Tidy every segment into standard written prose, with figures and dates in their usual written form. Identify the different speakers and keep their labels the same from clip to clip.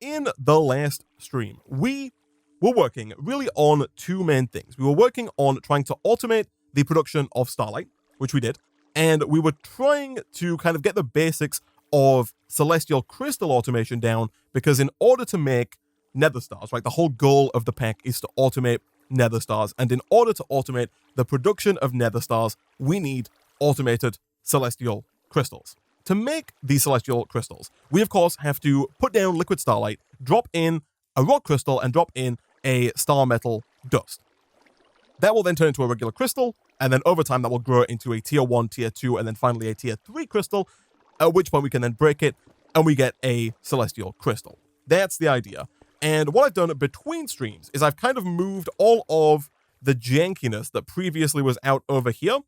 Speaker 1: in the last stream, we were working really on two main things. We were working on trying to automate the production of Starlight, which we did, and we were trying to kind of get the basics of celestial crystal automation down, because in order to make nether stars, right, the whole goal of the pack is to automate nether stars, and in order to automate the production of nether stars, we need automated celestial crystals. To make these celestial crystals, we of course have to put down liquid starlight, drop in a rock crystal, and drop in a star metal dust. That will then turn into a regular crystal, and then over time that will grow into a tier 1, tier 2, and then finally a tier 3 crystal, at which point we can then break it, and we get a celestial crystal. That's the idea. And what I've done between streams is I've kind of moved all of the jankiness that previously was out over here,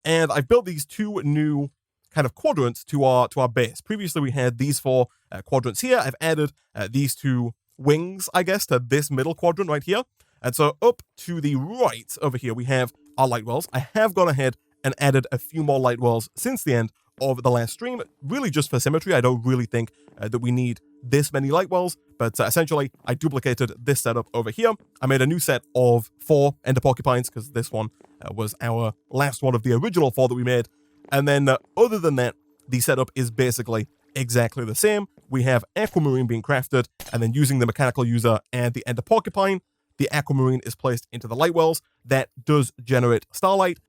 Speaker 1: and I've built these two new kind of quadrants to our base. Previously we had these four quadrants here. I've added these two wings, I guess, to this middle quadrant right here. And so up to the right over here, we have our light wells. I have gone ahead and added a few more light wells since the end of the last stream, really just for symmetry. I don't really think that we need this many light wells, but essentially I duplicated this setup over here. I made a new set of 4 ender porcupines, because this one was our last one of the original 4 that we made. And then other than that, the setup is basically exactly the same. We have aquamarine being crafted, and then using the mechanical user and the ender porcupine, the aquamarine is placed into the light wells. That does generate starlight.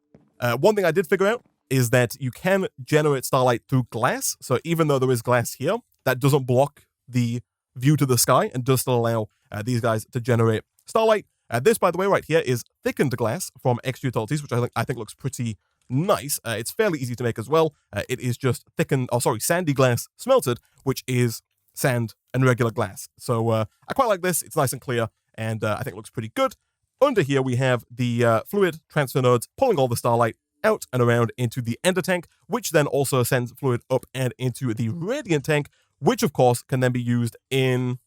Speaker 1: One thing I did figure out is that you can generate starlight through glass. So even though there is glass here, that doesn't block the view to the sky and does still allow these guys to generate starlight. This, by the way, right here is thickened glass from Extra Utilities, which I think looks pretty nice. It's fairly easy to make as well. It is just sandy glass smelted, which is sand and regular glass. So I quite like this. It's nice and clear, and I think it looks pretty good. Under here, we have the fluid transfer nodes pulling all the starlight out and around into the ender tank, which then also sends fluid up and into the radiant tank, which of course can then be used in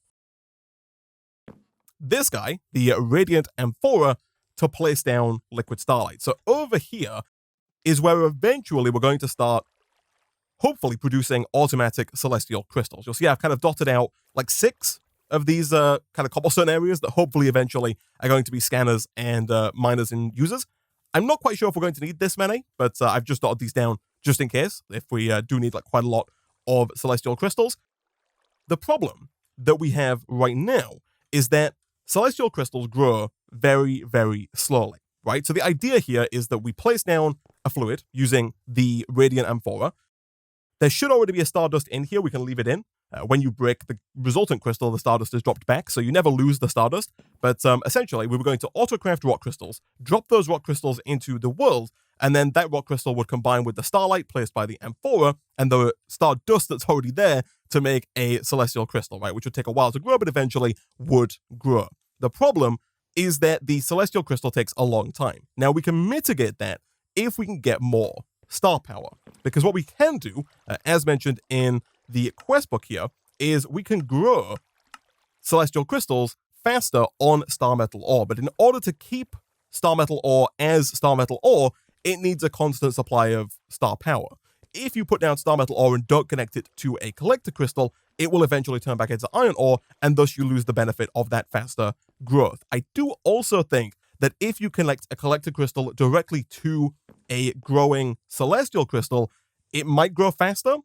Speaker 1: this guy, the radiant amphora, to place down liquid starlight. So over here is where eventually we're going to start hopefully producing automatic celestial crystals. You'll see I've kind of dotted out like 6 of these kind of cobblestone areas that hopefully eventually are going to be scanners and miners and users. I'm not quite sure if we're going to need this many, but I've just dotted these down just in case, if we do need like quite a lot of celestial crystals. The problem that we have right now is that celestial crystals grow very, very slowly, right? So the idea here is that we place down a fluid using the radiant amphora. There should already be a stardust in here. We can leave it in. When you break the resultant crystal, the stardust is dropped back, so you never lose the stardust. But essentially, we were going to auto-craft rock crystals, drop those rock crystals into the world, and then that rock crystal would combine with the starlight placed by the amphora and the stardust that's already there to make a celestial crystal, right? Which would take a while to grow, but eventually would grow. The problem is that the celestial crystal takes a long time. Now, we can mitigate that if we can get more star power, because what we can do, as mentioned in the quest book here, is we can grow celestial crystals faster on star metal ore. But in order to keep star metal ore as star metal ore, it needs a constant supply of star power. If you put down star metal ore and don't connect it to a collector crystal, it will eventually turn back into iron ore, and thus you lose the benefit of that faster growth. I do also think that if you connect a collector crystal directly to a growing celestial crystal, it might grow faster.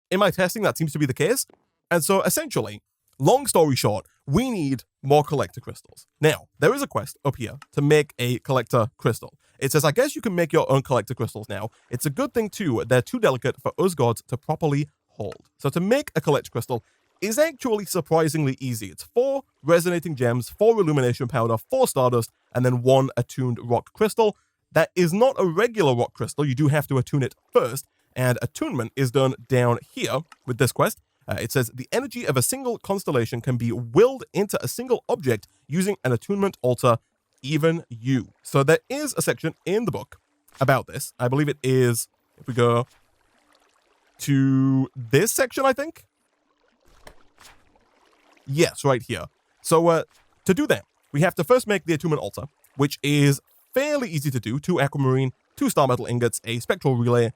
Speaker 1: In my testing, that seems to be the case. And so essentially, long story short, we need more collector crystals. Now, there is a quest up here to make a collector crystal. It says, I guess you can make your own collector crystals now. It's a good thing too. They're too delicate for us gods to properly hold. So to make a collector crystal is actually surprisingly easy. It's 4 resonating gems, 4 illumination powder, 4 stardust, and then 1 attuned rock crystal. That is not a regular rock crystal. You do have to attune it first. And attunement is done down here with this quest. It says, the energy of a single constellation can be willed into a single object using an attunement altar, even you. So there is a section in the book about this. I believe it is, if we go to this section, I think. Yes, right here. So to do that, we have to first make the attunement altar, which is fairly easy to do. 2 aquamarine, 2 star metal ingots, a spectral relay,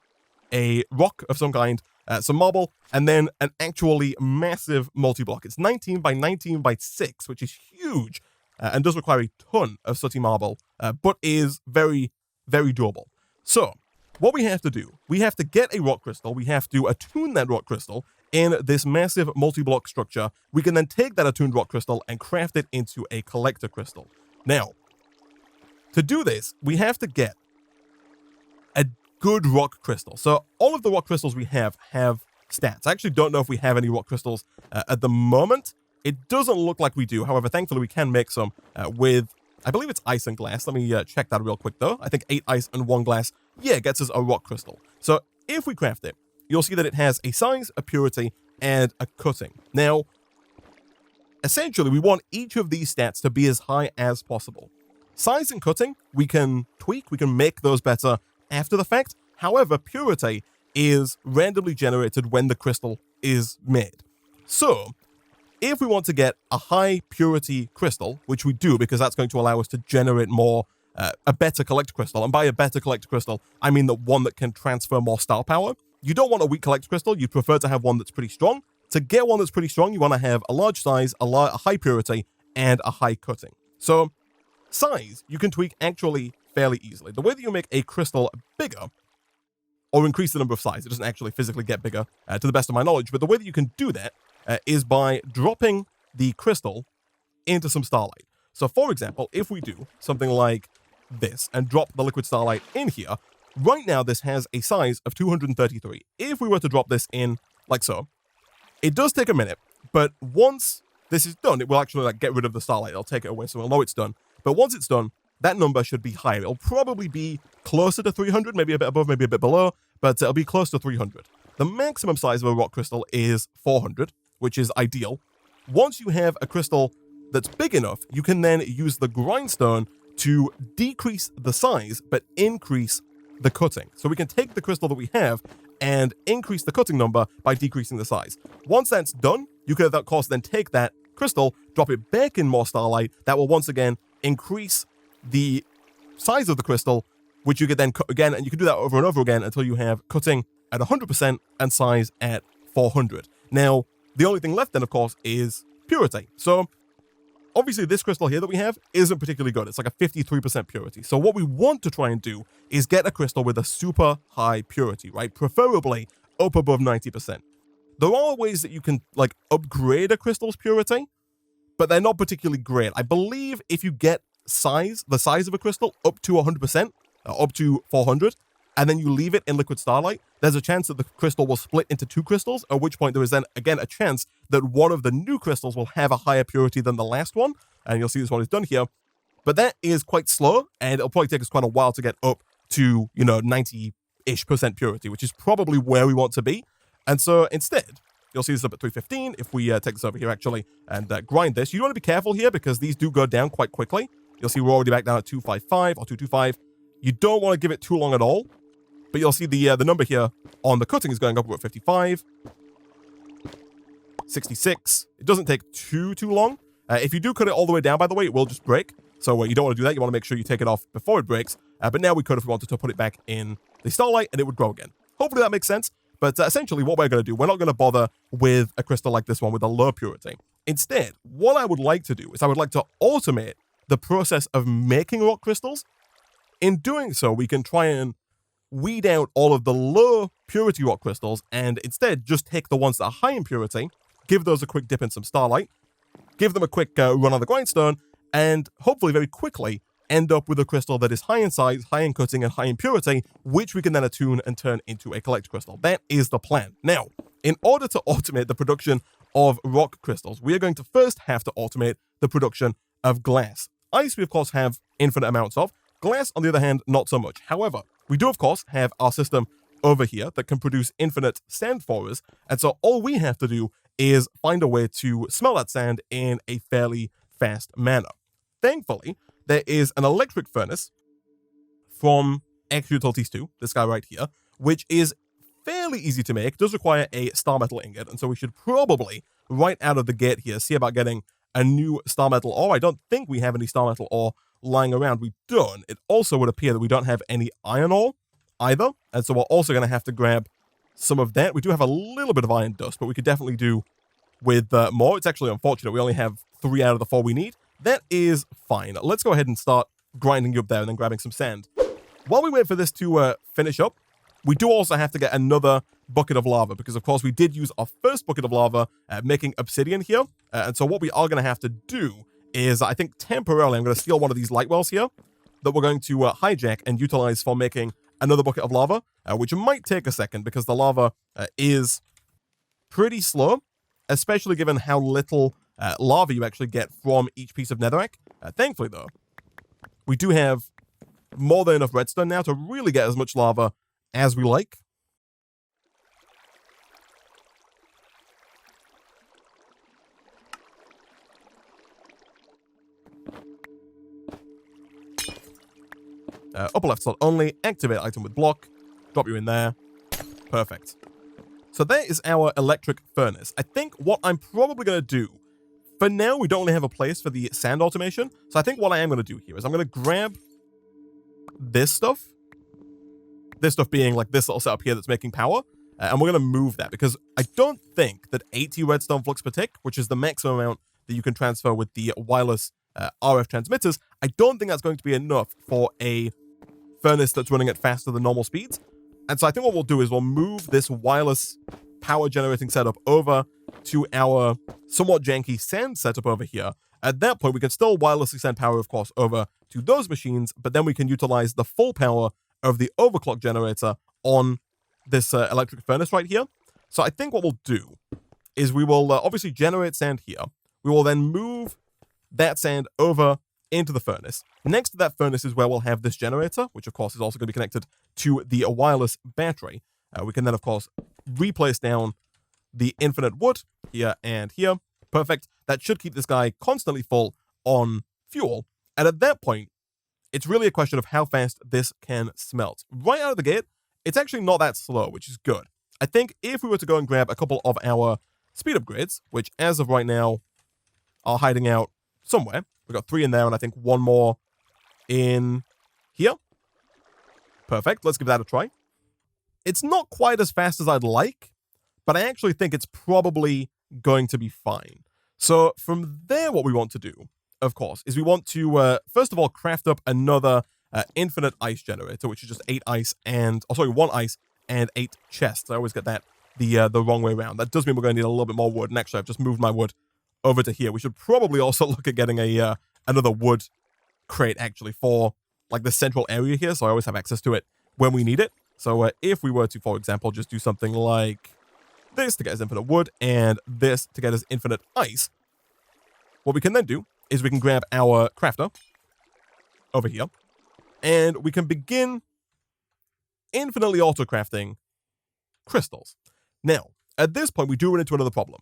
Speaker 1: a rock of some kind, some marble, and then an actually massive multi-block. It's 19 by 19 by 6, which is huge, and does require a ton of sooty marble, but is very, very doable. So, what we have to do, we have to get a rock crystal, we have to attune that rock crystal in this massive multi-block structure. We can then take that attuned rock crystal and craft it into a collector crystal. Now, to do this, we have to get a good rock crystal. So all of the rock crystals we have stats. I actually don't know if we have any rock crystals at the moment. It doesn't look like we do. However, thankfully we can make some with, I believe it's ice and glass. Let me check that real quick though. I think 8 ice and 1 glass, yeah, gets us a rock crystal. So if we craft it, you'll see that it has a size, a purity, and a cutting. Now, essentially, we want each of these stats to be as high as possible. Size and cutting, we can tweak, we can make those better after the fact. However, purity is randomly generated when the crystal is made. So, if we want to get a high purity crystal, which we do because that's going to allow us to generate more, a better collector crystal, and by a better collector crystal, I mean the one that can transfer more star power. You don't want a weak collector crystal, you'd prefer to have one that's pretty strong. To get one that's pretty strong, you want to have a large size, a high purity, and a high cutting. So, size, you can tweak actually fairly easily. The way that you make a crystal bigger, or increase the number of size, it doesn't actually physically get bigger, to the best of my knowledge, but the way that you can do that is by dropping the crystal into some starlight. So, for example, if we do something like this, and drop the liquid starlight in here, right now this has a size of 233. If we were to drop this in, like so, it does take a minute, but once this is done, it will actually get rid of the starlight. It'll take it away, so we'll know it's done. But once it's done, that number should be higher. It'll probably be closer to 300, maybe a bit above, maybe a bit below, but it'll be close to 300. The maximum size of a rock crystal is 400, which is ideal. Once you have a crystal that's big enough, you can then use the grindstone to decrease the size, but increase the cutting. So we can take the crystal that we have and increase the cutting number by decreasing the size. Once that's done, you can, of course, then take that crystal, drop it back in more starlight. That will once again increase the size of the crystal, which you could then cut again, and you can do that over and over again until you have cutting at 100% and size at 400. Now, the only thing left then, of course, is purity. So, obviously, this crystal here that we have isn't particularly good. It's like a 53% purity. So what we want to try and do is get a crystal with a super high purity, right? Preferably up above 90%. There are ways that you can, like, upgrade a crystal's purity, but they're not particularly great. I believe if you get the size of a crystal up to 100%, up to 400, and then you leave it in liquid starlight, there's a chance that the crystal will split into 2 crystals, at which point there is then, again, a chance that one of the new crystals will have a higher purity than the last one, and you'll see this one is done here. But that is quite slow, and it'll probably take us quite a while to get up to, 90-ish% purity, which is probably where we want to be. And so instead, you'll see this up at 315. If we take this over here, actually, and grind this, you want to be careful here because these do go down quite quickly. You'll see we're already back down at 255 or 225. You don't want to give it too long at all. But you'll see the number here on the cutting is going up at 55, 66. It doesn't take too long. If you do cut it all the way down, by the way, it will just break. So you don't want to do that. You want to make sure you take it off before it breaks. But now we could if we wanted to put it back in the starlight and it would grow again. Hopefully that makes sense. But essentially what we're going to do, we're not going to bother with a crystal like this one with a low purity. Instead, what I would like to do is I would like to automate the process of making rock crystals. In doing so, we can try and weed out all of the low purity rock crystals and instead just take the ones that are high in purity, give those a quick dip in some starlight, give them a quick run on the grindstone, and hopefully very quickly end up with a crystal that is high in size, high in cutting, and high in purity, which we can then attune and turn into a collector crystal. That is the plan. Now, in order to automate the production of rock crystals, we are going to first have to automate the production of glass. Ice we of course have infinite amounts of. Glass, on the other hand, not so much. However, we do, of course, have our system over here that can produce infinite sand for us. And so all we have to do is find a way to smell that sand in a fairly fast manner. Thankfully, there is an electric furnace from Extra Utilities 2, this guy right here, which is fairly easy to make. It does require a star metal ingot. And so we should probably, right out of the gate here, see about getting a new star metal ore. I don't think we have any star metal ore lying around. We don't. It also would appear that we don't have any iron ore either, and so we're also going to have to grab some of that. We do have a little bit of iron dust, but we could definitely do with more. It's actually unfortunate. We only have 3 out of the 4 we need. That is fine. Let's go ahead and start grinding you up there and then grabbing some sand. While we wait for this to finish up, we do also have to get another bucket of lava because, of course, we did use our first bucket of lava making obsidian here. And so what we are going to have to do is, I think temporarily, I'm going to steal one of these light wells here that we're going to hijack and utilize for making another bucket of lava, which might take a second because the lava is pretty slow, especially given how little lava you actually get from each piece of netherrack. Thankfully, though, we do have more than enough redstone now to really get as much lava as we like. Upper left slot only, activate item with block, drop you in there. Perfect. So there is our electric furnace. I think what I'm probably going to do, for now we don't really have a place for the sand automation, so I think what I am going to do here is I'm going to grab this stuff being like this little setup here that's making power, and we're going to move that because I don't think that 80 redstone flux per tick, which is the maximum amount that you can transfer with the wireless RF transmitters, I don't think that's going to be enough for a furnace that's running at faster than normal speeds. And so I think what we'll do is we'll move this wireless power generating setup over to our somewhat janky sand setup over here. At that point, we can still wirelessly send power, of course, over to those machines, but then we can utilize the full power of the overclock generator on this electric furnace right here. So I think what we'll do is we will obviously generate sand here. We will then move that sand over into the furnace. Next to that furnace is where we'll have this generator, which of course is also going to be connected to the wireless battery. We can then, of course, replace down the infinite wood here and here. Perfect. That should keep this guy constantly full on fuel. And at that point, it's really a question of how fast this can smelt. Right out of the gate, it's actually not that slow, which is good. I think if we were to go and grab a couple of our speed upgrades, which as of right now are hiding out somewhere. We've got 3 in there, and I think 1 more in here. Perfect. Let's give that a try. It's not quite as fast as I'd like, but I actually think it's probably going to be fine. So from there, what we want to do, of course, is we want to, first of all, craft up another infinite ice generator, which is just 8 ice and, 1 ice and 8 chests. I always get that the wrong way around. That does mean we're going to need a little bit more wood, and actually I've just moved my wood over to here. We should probably also look at getting a another wood crate actually for like the central area here, so I always have access to it when we need it. So if we were to, for example, just do something like this to get us infinite wood and this to get us infinite ice, what we can then do is we can grab our crafter over here and we can begin infinitely auto-crafting crystals. Now, at this point, we do run into another problem.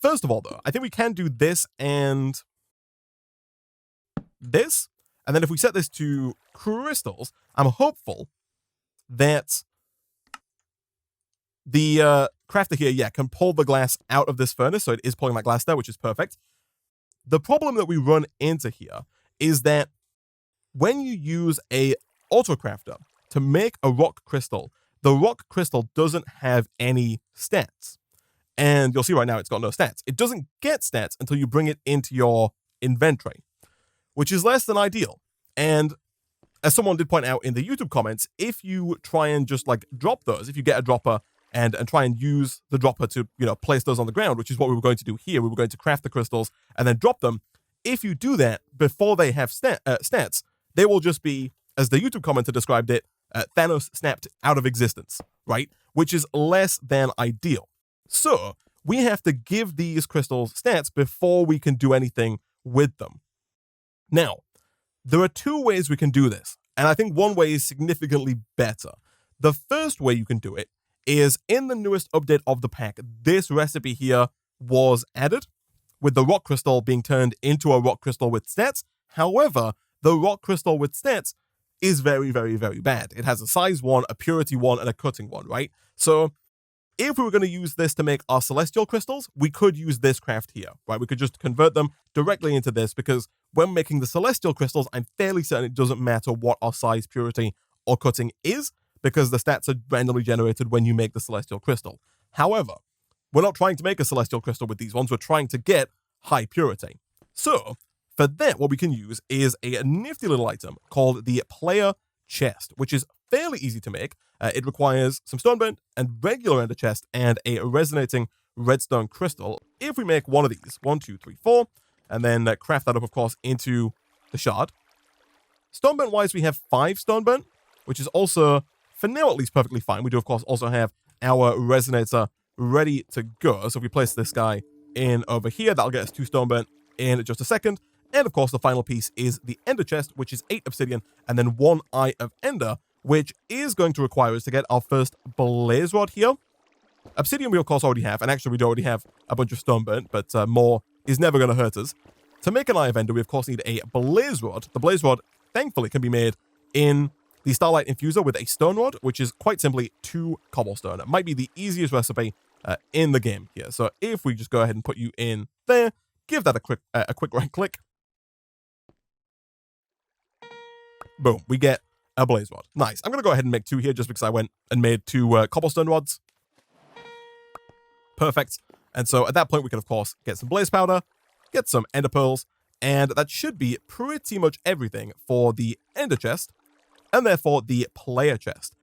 Speaker 1: First of all, though, I think we can do this and this. And then if we set this to crystals, I'm hopeful that the crafter here, can pull the glass out of this furnace. So it is pulling that glass there, which is perfect. The problem that we run into here is that when you use a auto crafter to make a rock crystal, the rock crystal doesn't have any stats. And you'll see right now it's got no stats. It doesn't get stats until you bring it into your inventory, which is less than ideal. And as someone did point out in the YouTube comments, if you try and just like drop those, if you get a dropper and try and use the dropper to, place those on the ground, which is what we were going to do here. We were going to craft the crystals and then drop them. If you do that before they have stats, they will just be, as the YouTube commenter described it, Thanos snapped out of existence, right? Which is less than ideal. So we have to give these crystals stats before we can do anything with them. Now, there are 2 ways we can do this, and I think one way is significantly better. The first way you can do it is in the newest update of the pack, this recipe here was added, with the rock crystal being turned into a rock crystal with stats. However, the rock crystal with stats is very, very, very bad. It has a size 1, a purity 1, and a cutting 1, right? So if we were going to use this to make our celestial crystals, we could use this craft here, right? We could just convert them directly into this because when making the celestial crystals, I'm fairly certain it doesn't matter what our size, purity, or cutting is because the stats are randomly generated when you make the Celestial Crystal. However, we're not trying to make a Celestial Crystal with these ones, we're trying to get high purity. So, for that, what we can use is a nifty little item called the Player Chest, which is fairly easy to make. It requires some Stoneburnt and regular Ender Chest and a resonating redstone crystal. If we make one of these, 1, 2, 3, 4, and then craft that up, of course, into the shard. Stoneburnt-wise, we have 5 Stoneburnt, which is also, for now at least, perfectly fine. We do, of course, also have our resonator ready to go. So if we place this guy in over here, that'll get us 2 Stoneburnt in just a second. And of course, the final piece is the Ender Chest, which is 8 obsidian, and then 1 Eye of Ender, which is going to require us to get our first Blaze Rod here. Obsidian we, of course, already have, and actually we do already have a bunch of Stoneburnt, but more is never going to hurt us. To make an Eye of Ender, we, of course, need a Blaze Rod. The Blaze Rod, thankfully, can be made in the Starlight Infuser with a Stone Rod, which is quite simply 2 cobblestone. It might be the easiest recipe in the game here. So if we just go ahead and put you in there, give that a quick right click. Boom, we get a Blaze Rod. Nice. I'm going to go ahead and make 2 here just because I went and made 2 cobblestone rods. Perfect. And so at that point, we can, of course, get some Blaze Powder, get some Ender Pearls, and that should be pretty much everything for the Ender Chest, and therefore the Player Chest.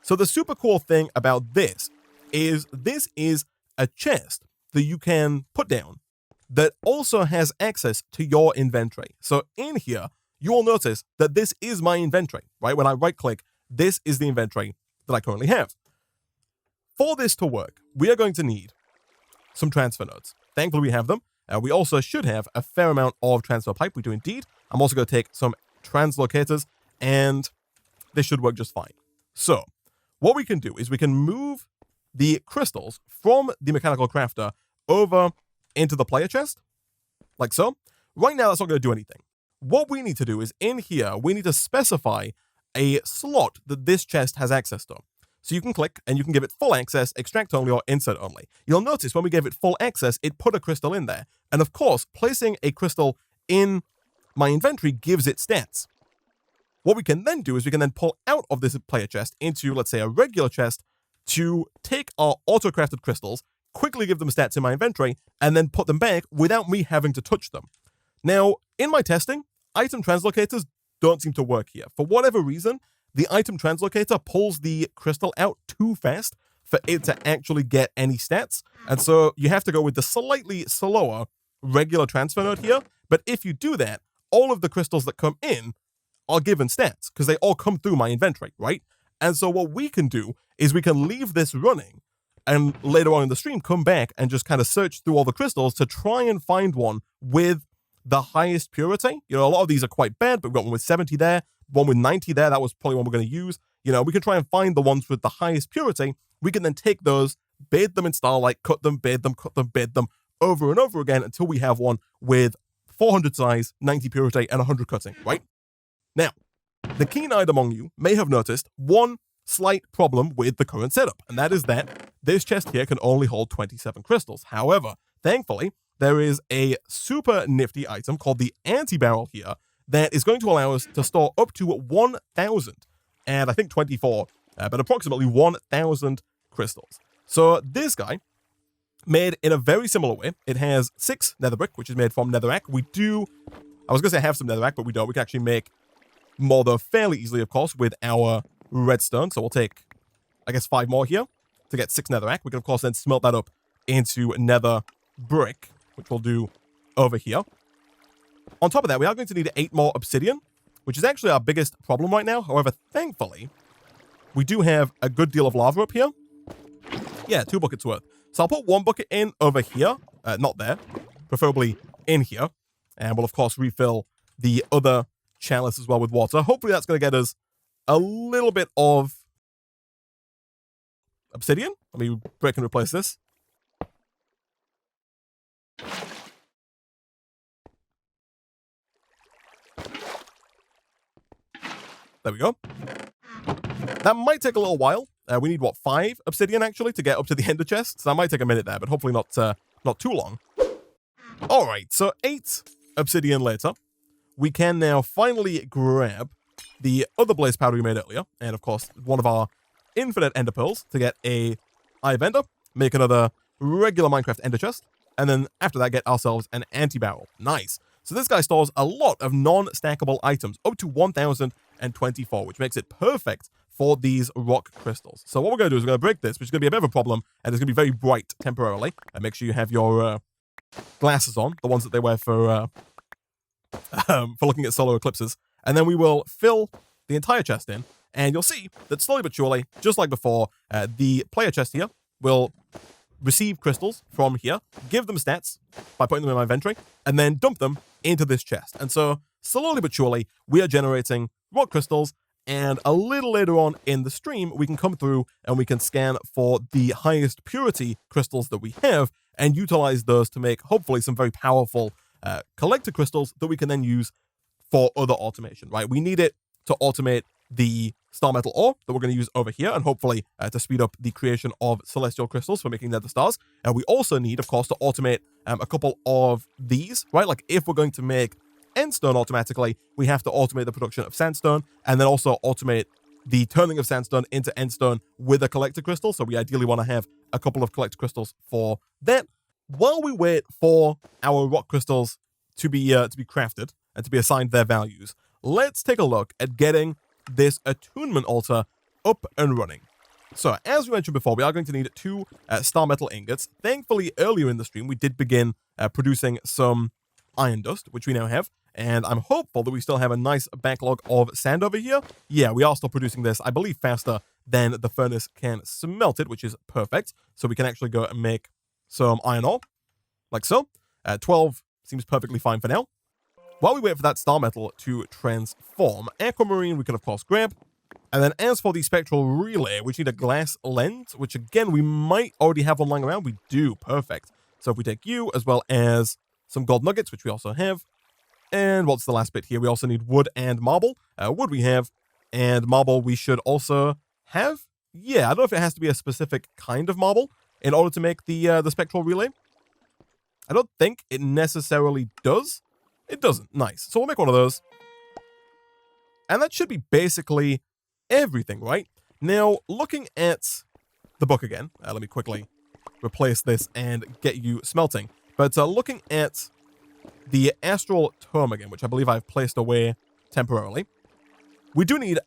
Speaker 1: So the super cool thing about this is a chest that you can put down that also has access to your inventory. So in here, you will notice that this is my inventory, right? When I right-click, this is the inventory that I currently have. For this to work, we are going to need some transfer nodes. Thankfully, we have them. We also should have a fair amount of transfer pipe. We do indeed. I'm also going to take some translocators, and this should work just fine. So, what we can do is we can move the crystals from the mechanical crafter over into the player chest, like so. Right now, that's not going to do anything. What we need to do is in here, we need to specify a slot that this chest has access to. So you can click and you can give it full access, extract only, or insert only. You'll notice when we gave it full access, it put a crystal in there. And of course, placing a crystal in my inventory gives it stats. What we can then do is we can then pull out of this player chest into, let's say, a regular chest to take our auto-crafted crystals, quickly give them stats in my inventory, and then put them back without me having to touch them. Now, in my testing, item translocators don't seem to work here. For whatever reason, the item translocator pulls the crystal out too fast for it to actually get any stats. And so you have to go with the slightly slower regular transfer node here. But if you do that, all of the crystals that come in are given stats because they all come through my inventory, right? And so what we can do is we can leave this running and later on in the stream come back and just kind of search through all the crystals to try and find one with the highest purity. You know, a lot of these are quite bad, but we've got one with 70 there, one with 90 there. That was probably one we're going to use. You know, we can try and find the ones with the highest purity. We can then take those, bathe them in Starlight, cut them, bathe them, cut them, bathe them over and over again until we have one with 400 size, 90 purity, and 100 cutting, right? Now, the keen-eyed among you may have noticed one slight problem with the current setup, and that is that this chest here can only hold 27 crystals. However, thankfully, there is a super nifty item called the anti-barrel here that is going to allow us to store up to 1,000, and I think 24, but approximately 1,000 crystals. So this guy, made in a very similar way, it has 6 nether brick, which is made from netherrack. We do, I was going to say have some netherrack, but we don't. We can actually make more though fairly easily, of course, with our redstone. So we'll take, I guess, 5 more here to get 6 netherrack. We can, of course, then smelt that up into nether brick, which we'll do over here. On top of that, we are going to need 8 more obsidian, which is actually our biggest problem right now. However, thankfully, we do have a good deal of lava up here. Yeah, 2 buckets worth. So I'll put 1 bucket in over here, not there, preferably in here. And we'll, of course, refill the other chalice as well with water. Hopefully that's going to get us a little bit of obsidian. Let me break and replace this. There we go. That might take a little while. We need, what, 5 obsidian, actually, to get up to the ender chest? So that might take a minute there, but hopefully not too long. All right, so 8 obsidian later, we can now finally grab the other blaze powder we made earlier, and of course, one of our infinite ender pearls to get a Eye of Ender, make another regular Minecraft ender chest, and then after that, get ourselves an anti-barrel. Nice. So this guy stores a lot of non-stackable items, up to 1,024, which makes it perfect for these rock crystals. So what we're going to do is we're going to break this, which is going to be a bit of a problem, and it's going to be very bright temporarily. And make sure you have your glasses on, the ones that they wear for looking at solar eclipses. And then we will fill the entire chest in, and you'll see that slowly but surely, just like before, the player chest here will receive crystals from here, give them stats by putting them in my inventory, and then dump them into this chest. And so, slowly but surely, we are generating rock crystals, and a little later on in the stream, we can come through and we can scan for the highest purity crystals that we have, and utilize those to make, hopefully, some very powerful collector crystals that we can then use for other automation, right? We need it to automate the star metal ore that we're going to use over here, and hopefully to speed up the creation of celestial crystals for making nether stars. And we also need, of course, to automate a couple of these, right? Like if we're going to make endstone automatically, we have to automate the production of sandstone, and then also automate the turning of sandstone into endstone with a collector crystal. So we ideally want to have a couple of collector crystals for that. While we wait for our rock crystals to be crafted and to be assigned their values, let's take a look at getting this attunement altar up and running. So, as we mentioned before, we are going to need 2 star metal ingots. Thankfully, earlier in the stream, we did begin producing some iron dust, which we now have, and I'm hopeful that we still have a nice backlog of sand over here. Yeah, we are still producing this, I believe, faster than the furnace can smelt it, which is perfect. So we can actually go and make some iron ore, like so. 12 seems perfectly fine for now. While we wait for that star metal to transform, aquamarine we can of course grab. And then as for the spectral relay, we need a glass lens, which again, we might already have one lying around. We do, perfect. So if we take you, as well as some gold nuggets, which we also have. And what's the last bit here? We also need wood and marble. Wood we have, and marble we should also have. Yeah, I don't know if it has to be a specific kind of marble in order to make the spectral relay. I don't think it necessarily does. It doesn't. Nice. So we'll make one of those. And that should be basically everything, right? Now, looking at the book again, let me quickly replace this and get you smelting. But looking at the Astral tome again, which I believe I've placed away temporarily, we do need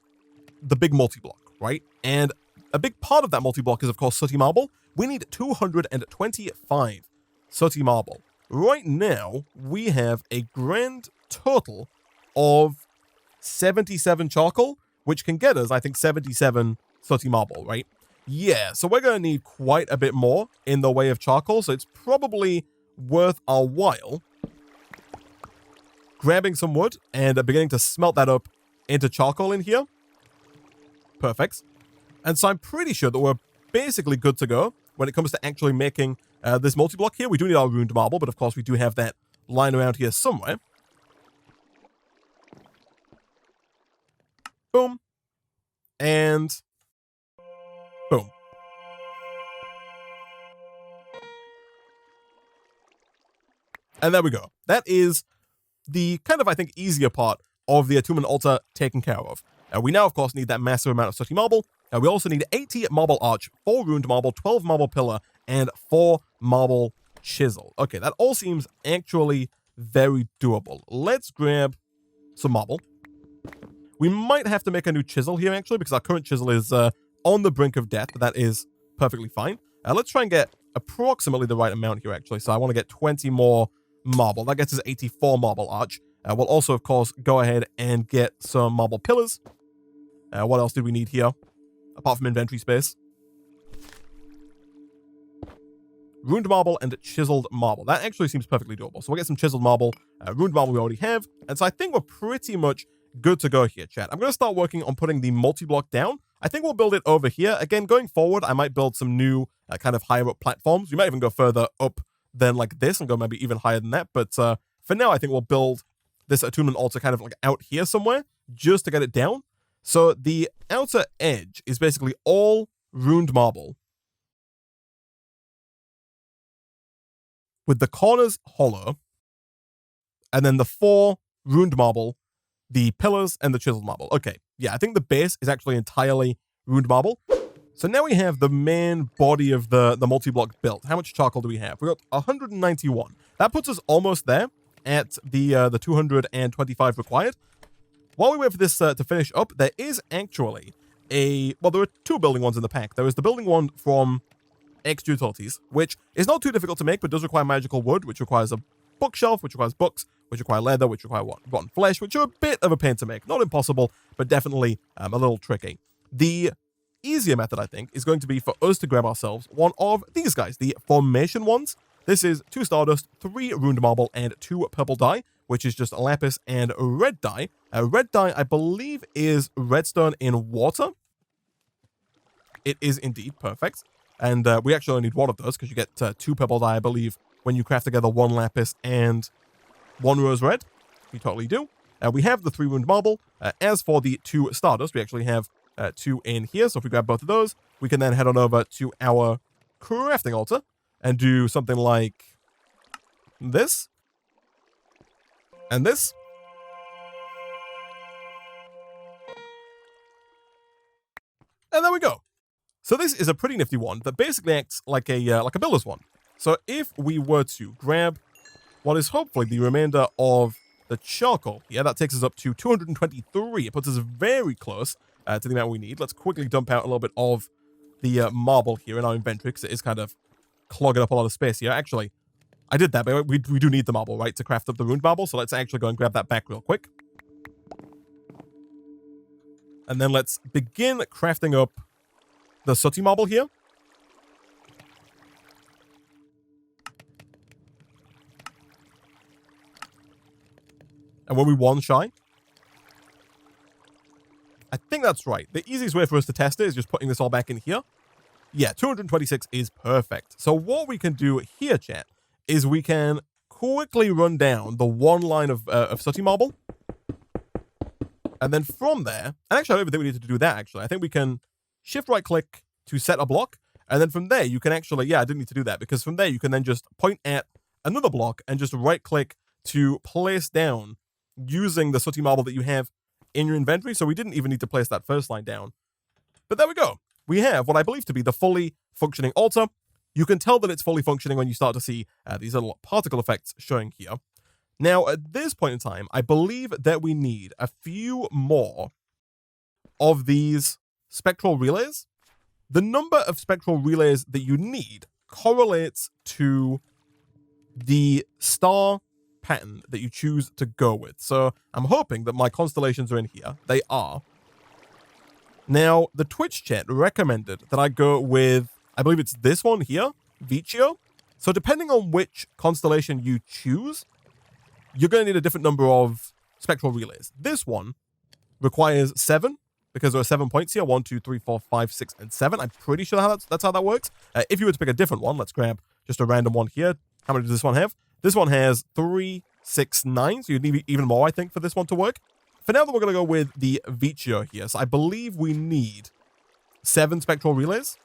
Speaker 1: the big multi-block, right? And a big part of that multi-block is, of course, sooty marble. We need 225 sooty marble. Right now, we have a grand total of 77 charcoal, which can get us, I think, 77 sooty marble, right? Yeah, so we're going to need quite a bit more in the way of charcoal, so it's probably worth our while grabbing some wood and beginning to smelt that up into charcoal in here. Perfect. And so I'm pretty sure that we're basically good to go when it comes to actually making this multi-block here. We do need our ruined marble, but of course we do have that lying around here somewhere. Boom. And boom. And there we go. That is the kind of, I think, easier part of the Attunement altar taken care of. We now, of course, need that massive amount of sooty marble. We also need 80 marble arch, 4 ruined marble, 12 marble pillar, and 4 marble chisel. Okay, that all seems actually very doable. Let's grab some marble. We might have to make a new chisel here, actually, because our current chisel is on the brink of death, but that is perfectly fine. Let's try and get approximately the right amount here, actually. So I want to get 20 more marble. That gets us 84 marble arch. We'll also, of course, go ahead and get some marble pillars. What else did we need here, apart from inventory space? Ruined marble and chiseled marble. That actually seems perfectly doable. So we'll get some chiseled marble. Ruined marble we already have. And so I think we're pretty much good to go here, chat. I'm going to start working on putting the multi-block down. I think we'll build it over here. Again, going forward, I might build some new kind of higher up platforms. We might even go further up than like this and go maybe even higher than that. But for now, I think we'll build this attunement altar kind of like out here somewhere just to get it down. So the outer edge is basically all ruined marble, with the corners hollow, and then the 4 ruined marble, the pillars, and the chiseled marble. Okay, Yeah, I think the base is actually entirely ruined marble. So now we have the main body of the multi-block built. How much charcoal do we have? We got 191. That puts us almost there at the 225 required. While we wait for this to finish up, there is actually there are two building ones in the pack. There is the building one from Extra Utilities, which is not too difficult to make, but does require magical wood, which requires a bookshelf, which requires books, which require leather, which require rotten flesh, which are a bit of a pain to make. Not impossible, but definitely a little tricky. The easier method, I think, is going to be for us to grab ourselves one of these guys, the formation ones. This is 2 stardust, 3 ruined marble, and 2 purple dye, which is just a lapis and a red dye. Red dye, I believe, is redstone in water. It is indeed perfect. And we actually only need one of those because you get 2 purple dye, I believe, when you craft together 1 lapis and 1 rose red. You totally do. We have the 3 ruined marble. As for the 2 stardust, we actually have 2 in here. So if we grab both of those, we can then head on over to our crafting altar and do something like this and this. And there we go. So this is a pretty nifty one that basically acts like a builder's one. So if we were to grab what is hopefully the remainder of the charcoal, yeah, that takes us up to 223. It puts us very close to the amount we need. Let's quickly dump out a little bit of the marble here in our inventory because it is kind of clogging up a lot of space here. Actually, I did that, but we do need the marble, right, to craft up the ruined marble. So let's actually go and grab that back real quick. And then let's begin crafting up the sooty marble here. And when we one shy, I think that's right. The easiest way for us to test it is just putting this all back in here. Yeah, 226 is perfect. So what we can do here, chat, is we can quickly run down the one line of sooty marble. And then from there, and actually I don't even think we need to do that actually. I think we can shift right click to set a block. And then from there you can actually, yeah, I didn't need to do that because from there you can then just point at another block and just right click to place down using the sooty marble that you have in your inventory. So we didn't even need to place that first line down. But there we go. We have what I believe to be the fully functioning altar. You can tell that it's fully functioning when you start to see these little particle effects showing here. Now, at this point in time, I believe that we need a few more of these spectral relays. The number of spectral relays that you need correlates to the star pattern that you choose to go with. So I'm hoping that my constellations are in here. They are. Now, the Twitch chat recommended that I go with, I believe it's this one here, Vicio. So depending on which constellation you choose, you're going to need a different number of spectral relays. This one requires 7 because there are 7 points here. 1, 2, 3, 4, 5, 6, and 7. I'm pretty sure that's how that works. If you were to pick a different one, let's grab just a random one here. How many does this one have? This one has 3, 6, 9. So you'd need even more, I think, for this one to work. For now, we're going to go with the Vicio here. So I believe we need 7 spectral relays.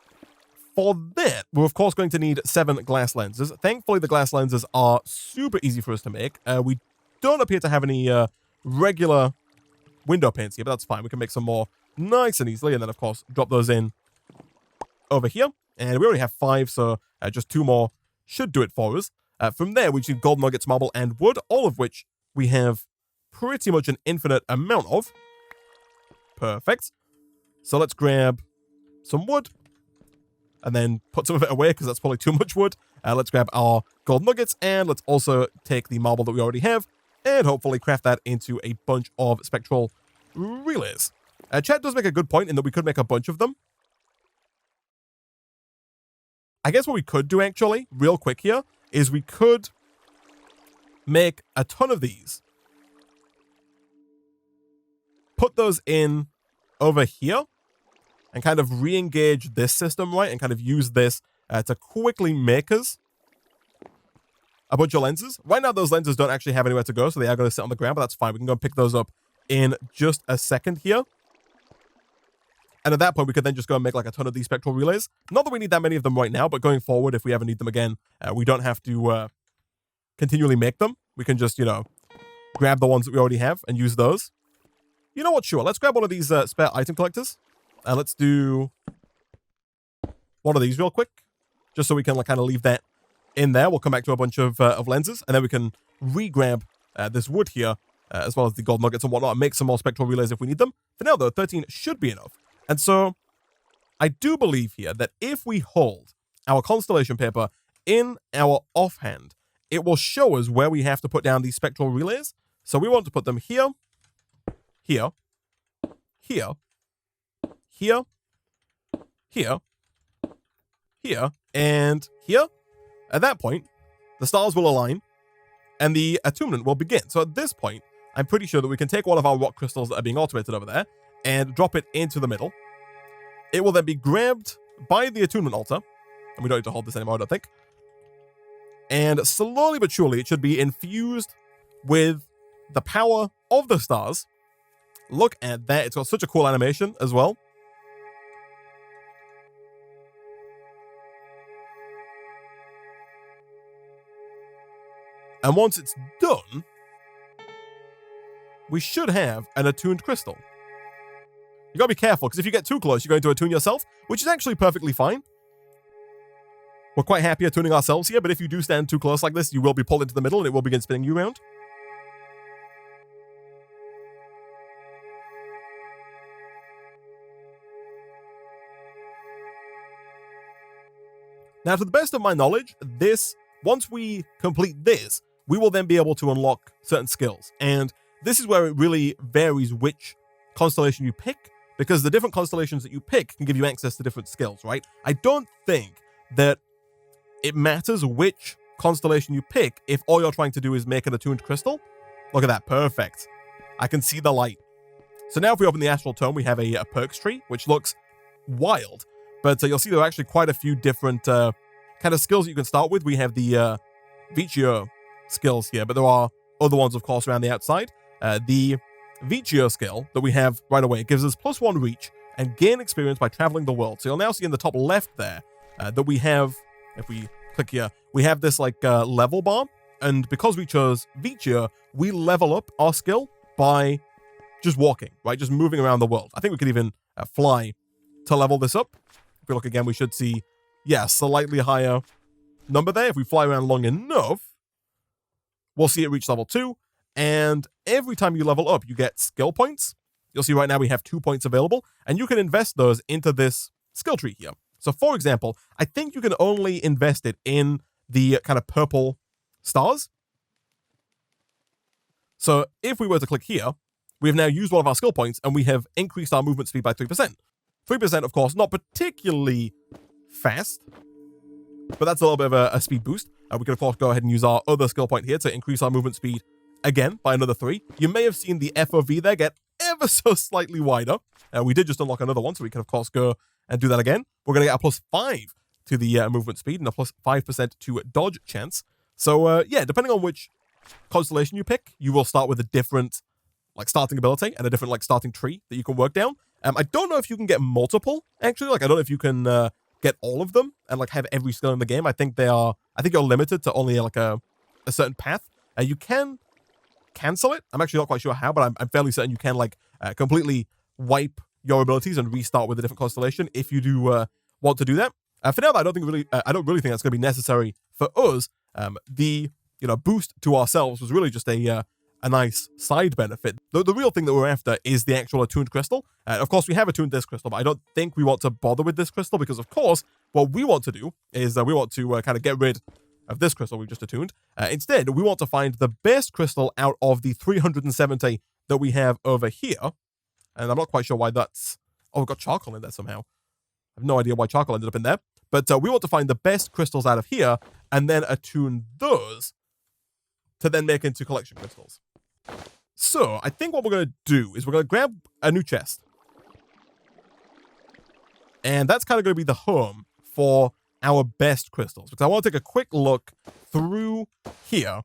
Speaker 1: For that, we're of course going to need 7 glass lenses. Thankfully, the glass lenses are super easy for us to make. We don't appear to have any regular window panes here, but that's fine. We can make some more nice and easily, and then of course drop those in over here. And we already have 5, so just 2 more should do it for us. From there, we just need gold nuggets, marble, and wood, all of which we have pretty much an infinite amount of. Perfect. So let's grab some wood and then put some of it away because that's probably too much wood. Let's grab our gold nuggets and let's also take the marble that we already have and hopefully craft that into a bunch of spectral relays. Chat does make a good point in that we could make a bunch of them. I guess what we could do actually, real quick here, is we could make a ton of these. Put those in over here and kind of re-engage this system, right? And kind of use this to quickly make us a bunch of lenses. Right now, those lenses don't actually have anywhere to go, so they are going to sit on the ground, but that's fine. We can go and pick those up in just a second here. And at that point, we could then just go and make like a ton of these spectral relays. Not that we need that many of them right now, but going forward, if we ever need them again, we don't have to continually make them. We can just, grab the ones that we already have and use those. You know what? Sure. Let's grab one of these spare item collectors. And let's do one of these real quick. Just so we can like, kind of leave that in there. We'll come back to a bunch of lenses. And then we can re-grab this wood here. As well as the gold nuggets and whatnot. And make some more spectral relays if we need them. For now, though, 13 should be enough. And so, I do believe here that if we hold our constellation paper in our offhand, it will show us where we have to put down these spectral relays. So we want to put them here, here, here, here, here, here, and here. At that point, the stars will align and the attunement will begin. So at this point, I'm pretty sure that we can take one of our rock crystals that are being automated over there and drop it into the middle. It will then be grabbed by the attunement altar. And we don't need to hold this anymore, I don't think. And slowly but surely, it should be infused with the power of the stars. Look at that. It's got such a cool animation as well. And once it's done, we should have an attuned crystal. You gotta be careful, because if you get too close, you're going to attune yourself, which is actually perfectly fine. We're quite happy attuning ourselves here, but if you do stand too close like this, you will be pulled into the middle and it will begin spinning you around. Now, to the best of my knowledge, once we complete this, we will then be able to unlock certain skills. And this is where it really varies which constellation you pick, because the different constellations that you pick can give you access to different skills, right? I don't think that it matters which constellation you pick if all you're trying to do is make an attuned crystal. Look at that, perfect. I can see the light. So now if we open the Astral Tome, we have a perks tree, which looks wild. But you'll see there are actually quite a few different kind of skills that you can start with. We have the Vicio skills here, but there are other ones, of course, around the outside. The Vicio skill that we have right away gives us +1 reach and gain experience by traveling the world. So you'll now see in the top left there that we have, if we click here, we have this like level bar. And because we chose Vicio, we level up our skill by just walking, right? Just moving around the world. I think we could even fly to level this up. If we look again, we should see, yeah, slightly higher number there. If we fly around long enough, we'll see it reach level 2. And every time you level up, you get skill points. You'll see right now we have 2 points available, and you can invest those into this skill tree here. So for example, I think you can only invest it in the kind of purple stars. So if we were to click here, we have now used one of our skill points, and we have increased our movement speed by 3%. 3%, of course, not particularly fast, but that's a little bit of a speed boost. We can, of course, go ahead and use our other skill point here to increase our movement speed again by another 3. You may have seen the FOV there get ever so slightly wider. We did just unlock another one, so we can, of course, go and do that again. We're going to get a +5 to the movement speed and a +5% to dodge chance. So, yeah, depending on which constellation you pick, you will start with a different like starting ability and a different like starting tree that you can work down. I don't know if you can get multiple, actually. Like, I don't know if you can get all of them and like have every skill in the game. I think you're limited to only like a certain path. You can cancel it. I'm actually not quite sure how, but I'm fairly certain you can like completely wipe your abilities and restart with a different constellation if you do want to do that. For now, I don't really think that's going to be necessary for us. The boost to ourselves was really just a nice side benefit. The real thing that we're after is the actual attuned crystal. Of course, we have attuned this crystal, but I don't think we want to bother with this crystal because, of course, what we want to do is we want to kind of get rid of this crystal we've just attuned. Instead, we want to find the best crystal out of the 370 that we have over here. And I'm not quite sure why that's... Oh, we've got charcoal in there somehow. I have no idea why charcoal ended up in there. But we want to find the best crystals out of here and then attune those to then make into collection crystals. So, I think what we're going to do is we're going to grab a new chest. And that's kind of going to be the home for our best crystals. Because I want to take a quick look through here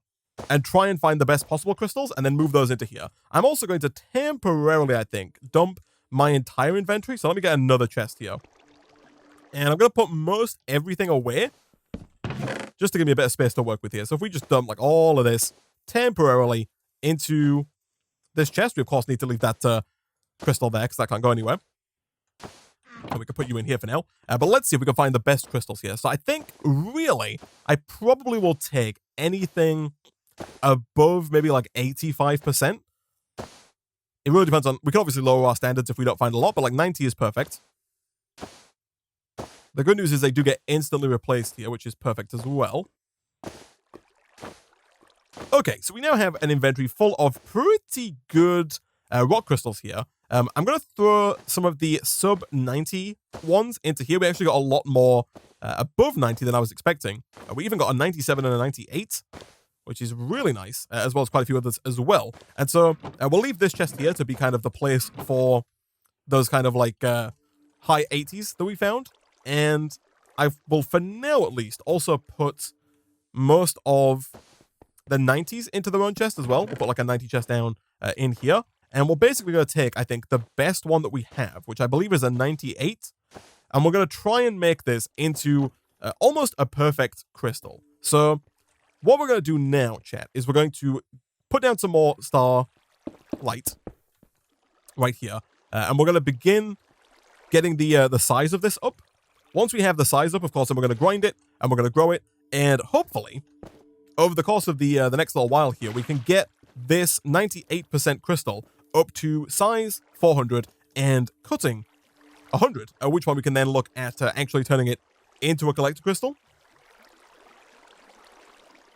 Speaker 1: and try and find the best possible crystals and then move those into here. I'm also going to temporarily, I think, dump my entire inventory. So let me get another chest here. And I'm going to put most everything away just to give me a bit of space to work with here. So if we just dump like all of this temporarily into this chest, we of course need to leave that crystal there because that can't go anywhere. And we can put you in here for now. But let's see if we can find the best crystals here. So I think, really, I probably will take anything above maybe like 85%. It really depends on... We can obviously lower our standards if we don't find a lot, but like 90 is perfect. The good news is they do get instantly replaced here, which is perfect as well. Okay, so we now have an inventory full of pretty good rock crystals here. I'm going to throw some of the sub-90 ones into here. We actually got a lot more above 90 than I was expecting. We even got a 97 and a 98, which is really nice, as well as quite a few others as well. And so we'll leave this chest here to be kind of the place for those kind of like high 80s that we found. And I will, for now at least, also put most of the 90s into their own chest as well. We'll put like a 90 chest down in here. And we're basically going to take, I think, the best one that we have, which I believe is a 98. And we're going to try and make this into almost a perfect crystal. So what we're going to do now, chat, is we're going to put down some more Starlight right here. And we're going to begin getting the size of this up. Once we have the size up, of course, then we're going to grind it and we're going to grow it. And hopefully, over the course of the next little while here, we can get this 98% crystal up to size 400 and cutting 100, at which point we can then look at actually turning it into a collector crystal.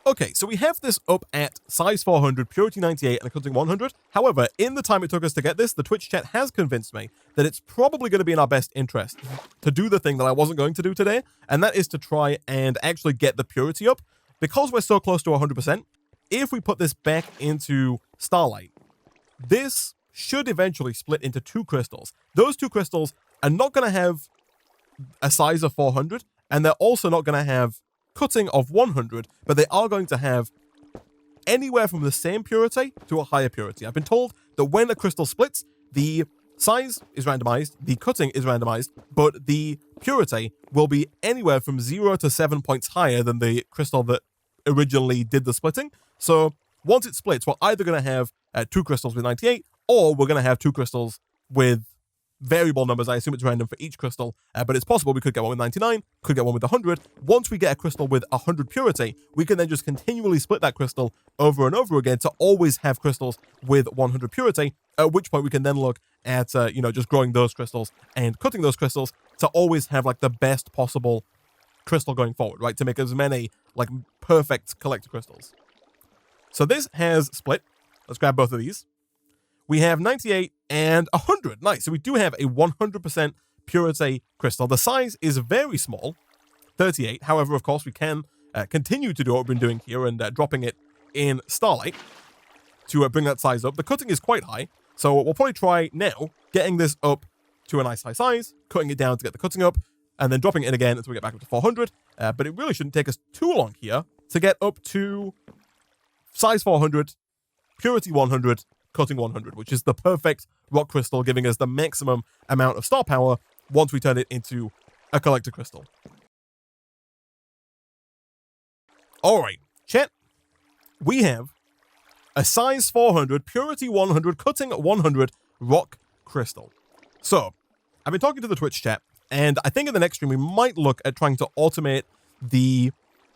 Speaker 1: Okay, so we have this up at size 400, purity 98, and a cutting 100. However, in the time it took us to get this, the Twitch chat has convinced me that it's probably going to be in our best interest to do the thing that I wasn't going to do today, and that is to try and actually get the purity up. Because we're so close to 100%, if we put this back into Starlight, this should eventually split into two crystals. Those two crystals are not going to have a size of 400, and they're also not going to have cutting of 100, but they are going to have anywhere from the same purity to a higher purity. I've been told that when a crystal splits, the size is randomized, the cutting is randomized, but the purity will be anywhere from 0 to 7 points higher than the crystal that originally did the splitting. So once it splits, we're either going to have two crystals with 98, or we're going to have two crystals with variable numbers. I assume it's random for each crystal, but it's possible we could get one with 99, could get one with 100. Once we get a crystal with 100 purity, we can then just continually split that crystal over and over again to always have crystals with 100 purity, at which point we can then look at, just growing those crystals and cutting those crystals to always have like the best possible crystal going forward, right? To make as many like perfect collector crystals. So this has split. Let's grab both of these. We have 98 and 100. Nice. So we do have a 100% purity crystal. The size is very small, 38. However, of course, we can continue to do what we've been doing here and dropping it in Starlight to bring that size up. The cutting is quite high. So we'll probably try now getting this up to a nice high size, cutting it down to get the cutting up, and then dropping it in again until we get back up to 400. But it really shouldn't take us too long here to get up to size 400, purity 100, cutting 100, which is the perfect rock crystal, giving us the maximum amount of star power once we turn it into a collector crystal. All right, chat. We have a size 400, purity 100, cutting 100 rock crystal. So, I've been talking to the Twitch chat, and I think in the next stream we might look at trying to automate the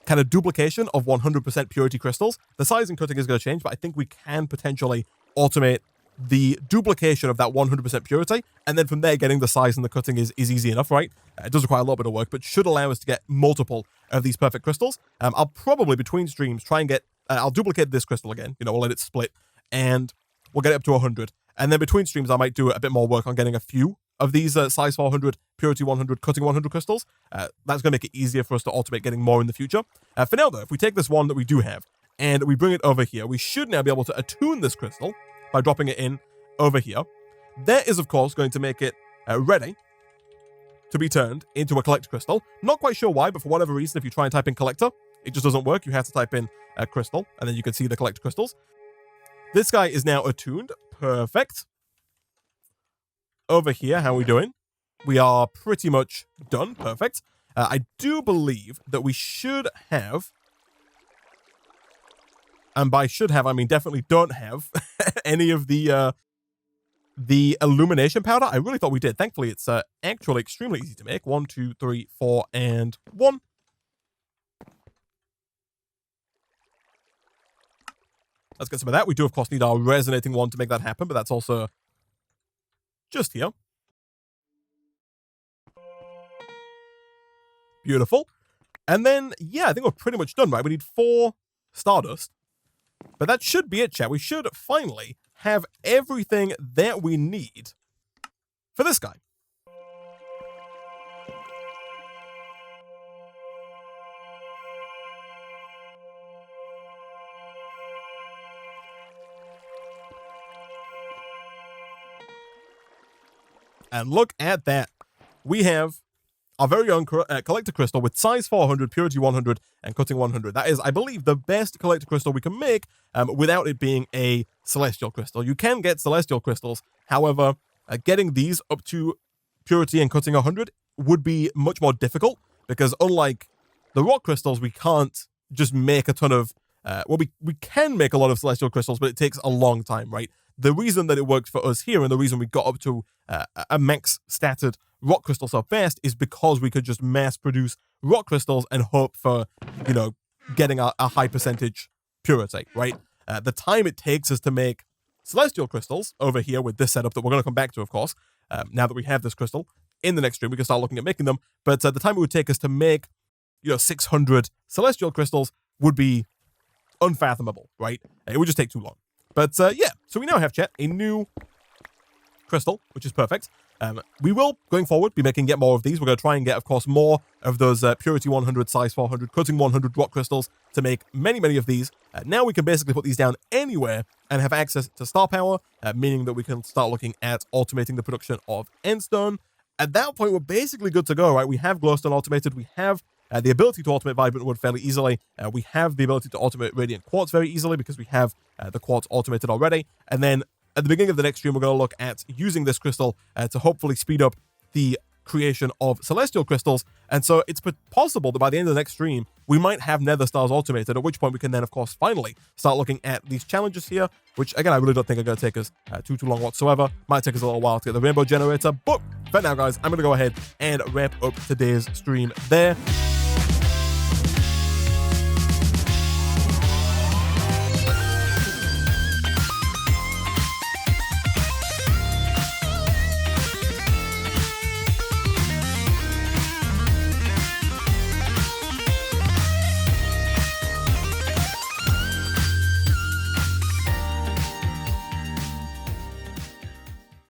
Speaker 1: kind of duplication of 100% purity crystals. The size and cutting is going to change, but I think we can potentially automate the duplication of that 100% purity, and then from there getting the size and the cutting is easy enough, right? It does require a little bit of work, but should allow us to get multiple of these perfect crystals. I'll probably, between streams, try and get... I'll duplicate this crystal again, we'll let it split, and we'll get it up to 100. And then between streams, I might do a bit more work on getting a few of these size 400, purity 100, cutting 100 crystals. That's going to make it easier for us to automate getting more in the future. For now, though, if we take this one that we do have, and we bring it over here, we should now be able to attune this crystal by dropping it in over here. That is, of course, going to make it ready to be turned into a collector crystal. Not quite sure why, but for whatever reason, if you try and type in collector, it just doesn't work. You have to type in crystal, and then you can see the collector crystals. This guy is now attuned. Perfect. Over here, how are we doing? We are pretty much done. Perfect. I do believe that we should have, and by should have, I mean definitely don't have, any of the the illumination powder? I really thought we did. Thankfully, it's actually extremely easy to make. 1, 2, 3, 4, and 1. Let's get some of that. We do, of course, need our resonating one to make that happen, but that's also just here. Beautiful. And then, yeah, I think we're pretty much done, right? We need 4 stardust. But that should be it, chat. We should finally have everything that we need for this guy. And look at that. We have our very own collector crystal with size 400, purity 100, and cutting 100. That is, I believe, the best collector crystal we can make without it being a celestial crystal. You can get celestial crystals. However, getting these up to purity and cutting 100 would be much more difficult because unlike the rock crystals, we can't just make a ton of... well, we can make a lot of celestial crystals, but it takes a long time, right? The reason that it worked for us here and the reason we got up to a max statted rock crystal so fast is because we could just mass produce rock crystals and hope for, you know, getting a high percentage purity, right? The time it takes us to make celestial crystals over here with this setup that we're going to come back to, of course, now that we have this crystal, in the next stream we can start looking at making them, but the time it would take us to make, you know, 600 celestial crystals would be unfathomable, right? It would just take too long. But yeah, so we now have, chat, a new crystal, which is perfect. We will, going forward, be making yet more of these. We're going to try and get, of course, more of those purity 100, size 400, cutting 100 rock crystals to make many, many of these. Now we can basically put these down anywhere and have access to star power, meaning that we can start looking at automating the production of endstone. At that point, we're basically good to go, right? We have glowstone automated. We have the ability to automate vibrant wood fairly easily. We have the ability to automate radiant quartz very easily because we have the quartz automated already. And then at the beginning of the next stream, we're going to look at using this crystal to hopefully speed up the creation of celestial crystals. And so it's possible that by the end of the next stream, we might have nether stars automated, at which point we can then, of course, finally start looking at these challenges here, which, again, I really don't think are going to take us too long whatsoever. Might take us a little while to get the rainbow generator, but for now, guys, I'm going to go ahead and wrap up today's stream there.